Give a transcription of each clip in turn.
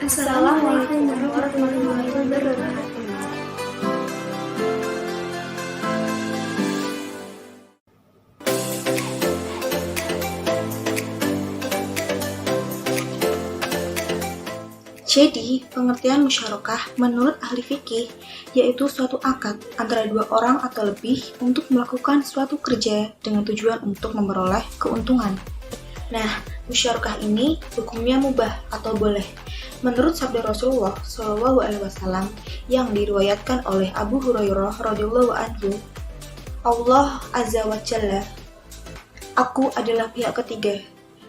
Assalamualaikum warahmatullahi wabarakatuh. Jadi, pengertian musyarakah menurut ahli fikih yaitu suatu akad antara dua orang atau lebih untuk melakukan suatu kerja dengan tujuan untuk memperoleh keuntungan. Nah, musyarakah ini hukumnya mubah atau boleh. Menurut sabda Rasulullah SAW yang diriwayatkan oleh Abu Hurairah radhiyallahu anhu, Allah Azza wa Jalla, aku adalah pihak ketiga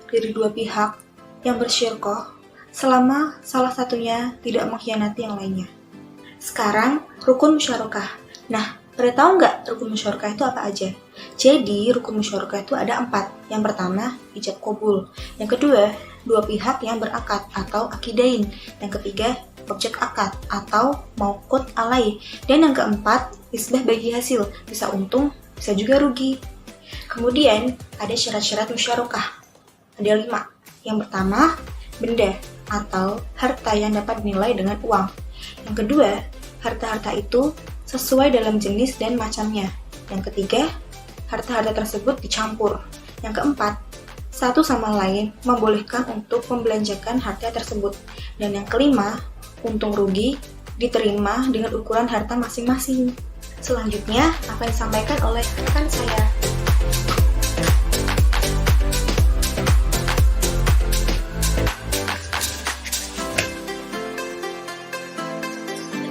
dari dua pihak yang bersyirkah selama salah satunya tidak mengkhianati yang lainnya. Sekarang, rukun musyarakah. Nah, pada tahu nggak rukun musyarakah itu apa aja? Jadi, rukun musyarakah itu ada 4. Yang pertama, ijab qabul. Yang kedua, dua pihak yang berakad atau akidain. Yang ketiga, objek akad atau mauqut alai. Dan yang keempat, isbah bagi hasil. Bisa untung, bisa juga rugi. Kemudian, ada syarat-syarat musyarakah. Ada 5. Yang pertama, benda atau harta yang dapat dinilai dengan uang. Yang kedua, harta-harta itu sesuai dalam jenis dan macamnya. Yang ketiga, harta-harta tersebut dicampur. Yang keempat, satu sama lain membolehkan untuk membelanjakan harta tersebut. Dan yang kelima, untung rugi diterima dengan ukuran harta masing-masing. Selanjutnya akan disampaikan oleh rekan saya.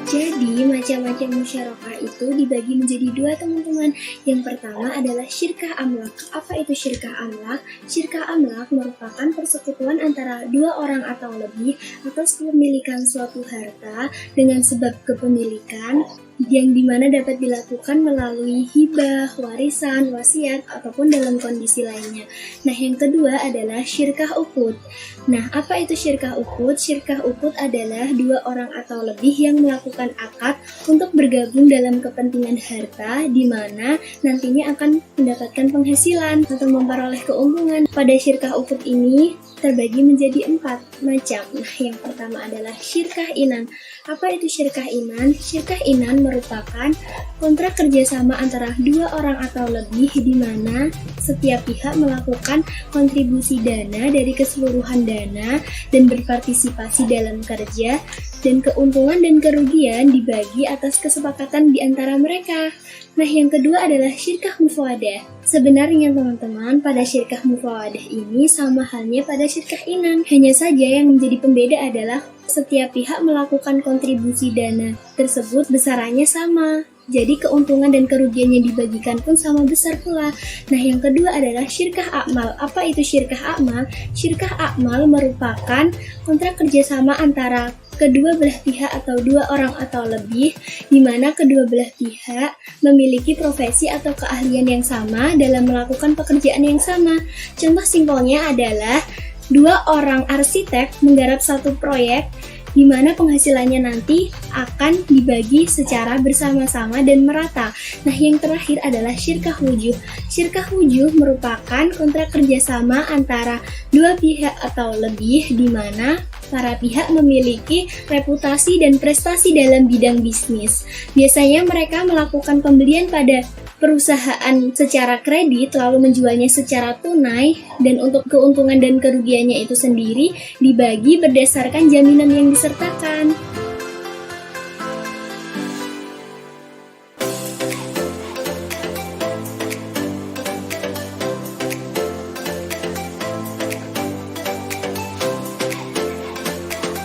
Jadi, macam-macam musyarakah itu dibagi menjadi 2, teman-teman. Yang pertama adalah syirkah amlak. Apa itu syirkah amlak? Syirkah amlak merupakan persekutuan antara 2 orang atau lebih atas kepemilikan suatu harta dengan sebab kepemilikan yang dimana dapat dilakukan melalui hibah, warisan, wasiat, ataupun dalam kondisi lainnya. Nah, yang kedua adalah syirkah uqud. Nah, apa itu syirkah uqud? Syirkah uqud adalah 2 orang atau lebih yang melakukan akad untuk bergabung dalam kepentingan harta, di mana nantinya akan mendapatkan penghasilan atau memperoleh keuntungan. Pada syirkah uqud ini terbagi menjadi 4 macam. Nah, yang pertama adalah syirkah inan. Apa itu syirkah inan? Syirkah inan merupakan kontrak kerjasama antara 2 orang atau lebih di mana setiap pihak melakukan kontribusi dana dari keseluruhan dana dan berpartisipasi dalam kerja, dan keuntungan dan kerugian dibagi atas kesepakatan di antara mereka. Nah, yang kedua adalah syirkah mufawadah. Sebenarnya teman-teman, pada syirkah mufawadah ini sama halnya pada syirkah inan. Hanya saja yang menjadi pembeda adalah setiap pihak melakukan kontribusi dana tersebut besarannya sama. Jadi keuntungan dan kerugian yang dibagikan pun sama besar pula. Nah, yang kedua adalah syirkah akmal. Apa itu syirkah akmal? Syirkah akmal merupakan kontrak kerjasama antara kedua belah pihak atau 2 orang atau lebih, di mana kedua belah pihak memiliki profesi atau keahlian yang sama dalam melakukan pekerjaan yang sama. Contoh simpelnya adalah 2 orang arsitek menggarap satu proyek di mana penghasilannya nanti akan dibagi secara bersama-sama dan merata. Nah, yang terakhir adalah syirkah wujuh. Syirkah wujuh merupakan kontrak kerjasama antara 2 pihak atau lebih, di mana para pihak memiliki reputasi dan prestasi dalam bidang bisnis. Biasanya mereka melakukan pembelian pada perusahaan secara kredit lalu menjualnya secara tunai, dan untuk keuntungan dan kerugiannya itu sendiri dibagi berdasarkan jaminan yang disertakan.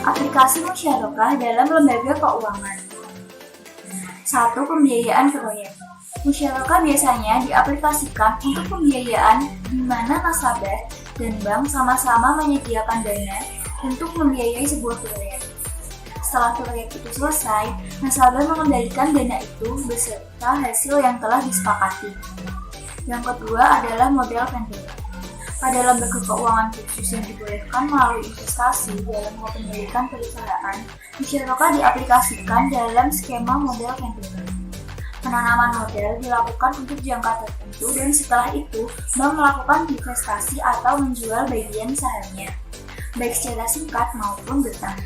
Aplikasi musyarakah dalam lembaga keuangan. 1. Pembiayaan proyek. Musyarakah biasanya diaplikasikan untuk pembiayaan di mana nasabah dan bank sama-sama menyediakan dana untuk membiayai sebuah proyek. Setelah proyek itu selesai, nasabah mengembalikan dana itu beserta hasil yang telah disepakati. Yang kedua adalah model vendor. Pada lembaga keuangan khusus yang dibolehkan melalui investasi dalam kepemilikan perusahaan, musyarakah diaplikasikan dalam skema model vendor. Penanaman modal dilakukan untuk jangka tertentu dan setelah itu bank melakukan investasi atau menjual bagian sahamnya, baik secara singkat maupun bertahap.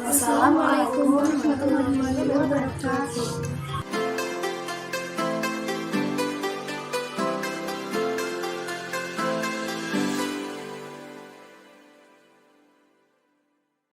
Wassalamualaikum warahmatullahi wabarakatuh.